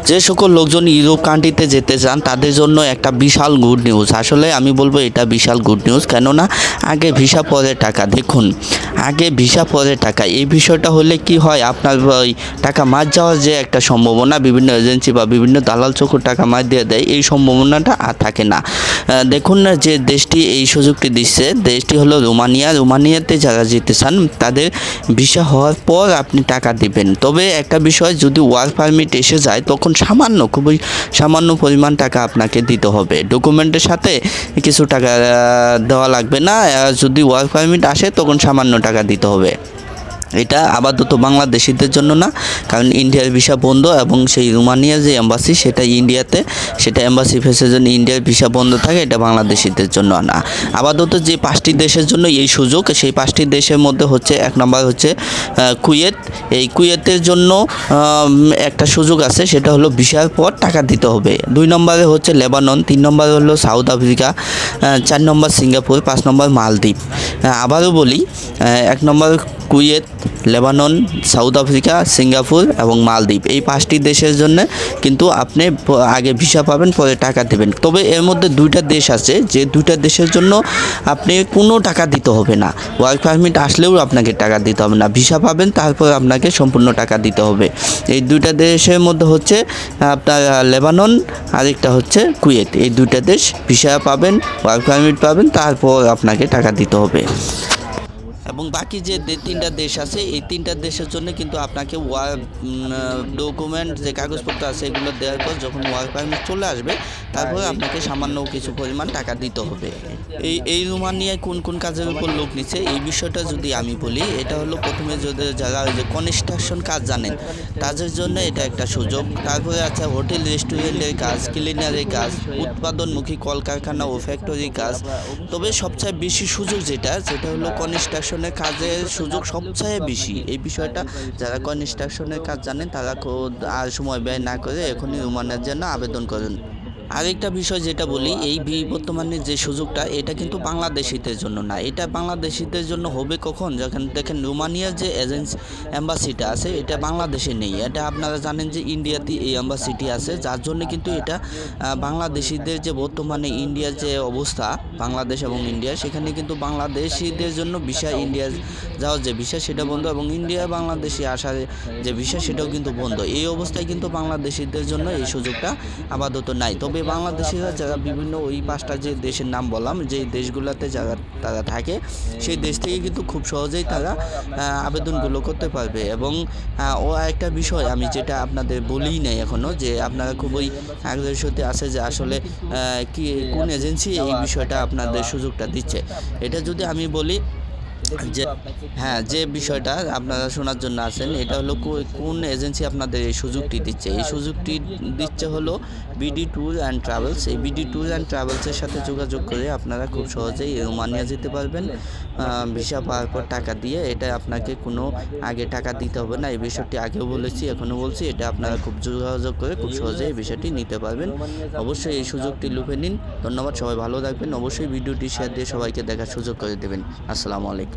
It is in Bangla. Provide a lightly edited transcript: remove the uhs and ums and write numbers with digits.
যে সকল লোকজন ইউরোপ কান্ট্রিতে যেতে চান তাদের জন্য একটা বিশাল গুড নিউজ। আসলে আমি বলবো এটা বিশাল গুড নিউজ, কেননা আগে ভিসা পরে টাকা। দেখুন, আগে ভিসা পরে টাকা, এই বিষয়টা হলে কি হয়, আপনার ওই টাকা মার যাওয়ার যে একটা সম্ভাবনা, বিভিন্ন এজেন্সি বা বিভিন্ন দালাল চক্র টাকা মার দিয়ে দেয়, এই সম্ভাবনাটা আর থাকে না। দেখুন না, যে দেশটি এই সুযোগটি দিচ্ছে, দেশটি হলো রোমানিয়া। রোমানিয়াতে যারা যেতে চান তাদের ভিসা হওয়ার পর আপনি টাকা দিবেন। তবে একটা বিষয়, যদি ওয়ার্ক পারমিট এসে যায় তখন খুবই সামান্য পরিমাণ টাকা আপনাকে দিতে হবে। ডকুমেন্টের সাথে কিছু টাকা দেওয়া লাগবে না। যদি ওয়ার্ক পারমিট আসে তখন সামান্য টাকা দিতে হবে। এটা আপাতত বাংলাদেশিদের জন্য না, কারণ ইন্ডিয়ার ভিসা বন্ধ, এবং সেই রোমানিয়ার যে এম্বাসি সেটা ইন্ডিয়াতে, সেটা এম্বাসি ফেসের জন্য ইন্ডিয়ার ভিসা বন্ধ থাকে। এটা বাংলাদেশিদের জন্য না। আপাতত যে 5টি দেশের জন্য এই সুযোগ, সেই 5টি দেশের মধ্যে হচ্ছে 1 নম্বর হচ্ছে কুয়েত। এই কুয়েতের জন্য একটা সুযোগ আছে, সেটা হলো ভিসার পর টাকা দিতে হবে। 2 নম্বরে হচ্ছে লেবানন, 3 নম্বরে হলো South Africa, 4 number Singapore, 5 number মালদ্বীপ। আবারও বলি, 1 number Kuwait, Lebanon, South Africa, Singapore এবং মালদ্বীপ। এই 5টি দেশের জন্য কিন্তু আপনি আগে ভিসা পাবেন, পরে টাকা দেবেন। তবে এর মধ্যে 2টা দেশ আছে, যে 2টা দেশের জন্য আপনি কোনো টাকা দিতে হবে না। ওয়ার্ক পারমিট আসলেও আপনাকে টাকা দিতে হবে না, ভিসা পাবেন তারপর আপনাকে সম্পূর্ণ টাকা দিতে হবে। এই 2টা দেশের মধ্যে হচ্ছে আপনার লেবানন, আরেকটা হচ্ছে কুয়েত। এই 2টা দেশ ভিসা পাবেন, ওয়ার্ক পারমিট পাবেন, তারপর আপনাকে টাকা দিতে হবে। এবং বাকি যে 3টা দেশ আছে, এই 3টা দেশের জন্য কিন্তু আপনাকে ডকুমেন্ট যে কাগজপত্র আছে এগুলো দেওয়ার পর যখন ওয়ার্ক পারমিট চলে আসবে, তারপরে আপনাকে সামান্য কিছু পরিমাণ টাকা দিতে হবে। এই রোমানিয়ায় কোন কোন কাজের উপর লোক নিচ্ছে, এই বিষয়টা যদি আমি বলি, এটা হলো প্রথমে যারা ওই যে কনস্ট্রাকশন কাজ জানেন তাদের জন্য এটা একটা সুযোগ। তারপরে আছে হোটেল রেস্টুরেন্টের কাজ, ক্লিনারের কাজ, উৎপাদনমুখী কলকারখানা ও ফ্যাক্টরির কাজ। তবে সবচেয়ে বেশি সুযোগ যেটা হলো কনস্ট্রাকশনের কাজের সুযোগ সবচেয়ে বেশি। এই বিষয়টা যারা কনস্ট্রাকশনের কাজ জানেন তারা আর সময় ব্যয় না করে এখনই রোমানিয়ার জন্য আবেদন করুন। আরেকটা বিষয় যেটা বলি, এই বর্তমানে যে সুযোগটা, এটা কিন্তু বাংলাদেশিদের জন্য না। এটা বাংলাদেশিদের জন্য হবে কখন, যখন দেখেন রোমানিয়ার যে এম্বাসিটা আছে এটা বাংলাদেশে নেই। এটা আপনারা জানেন যে ইন্ডিয়াতে এই এম্বাসিটি আছে, যার জন্য কিন্তু এটা বাংলাদেশিদের যে বর্তমানে ইন্ডিয়ার যে অবস্থা, বাংলাদেশ এবং ইন্ডিয়া, সেখানে কিন্তু বাংলাদেশিদের জন্য ভিসা, ইন্ডিয়া যাওয়ার যে ভিসা সেটা বন্ধ, এবং ইন্ডিয়া বাংলাদেশে আসার যে ভিসা সেটাও কিন্তু বন্ধ। এই অবস্থায় কিন্তু বাংলাদেশিদের জন্য এই সুযোগটা আপাতত নাই। তবে বাংলাদেশিরা যারা বিভিন্ন ওই 5টা যে দেশের নাম বললাম, যে দেশগুলোতে যারা তারা থাকে, সেই দেশ থেকে কিন্তু খুব সহজেই তারা আবেদনগুলো করতে পারবে। এবং একটা বিষয় আমি যেটা আপনাদের বলিই নাই এখনও, যে আপনারা খুবই আগ্রহের সাথে আছে যে আসলে কোন এজেন্সি এই বিষয়টা আপনাদের সুযোগটা দিচ্ছে। এটা যদি আমি বলি, যে যে বিষয়টা আপনারা শোনার জন্য আছেন, এটা হলো কোন এজেন্সি আপনাদের এই সুযোগটি দিচ্ছে। এই সুযোগটি দিচ্ছে হলো বিডি ট্যুর অ্যান্ড ট্রাভেলস। এই বিডি ট্যুর অ্যান্ড ট্রাভেলসের সাথে যোগাযোগ করে আপনারা খুব সহজেই রোমানিয়া যেতে পারবেন ভিসা পাওয়ার পর টাকা দিয়ে। এটা আপনাকে কোনো আগে টাকা দিতে হবে না। এই বিষয়টি আগেও বলেছি, এখনও বলছি, এটা আপনারা খুব যোগাযোগ করে খুব সহজেই এই বিষয়টি নিতে পারবেন। অবশ্যই এই সুযোগটি লুফে নিন। ধন্যবাদ, সবাই ভালো থাকবেন। অবশ্যই ভিডিওটি শেয়ার দিয়ে সবাইকে দেখার সুযোগ করে দেবেন। আসসালামু আলাইকুম।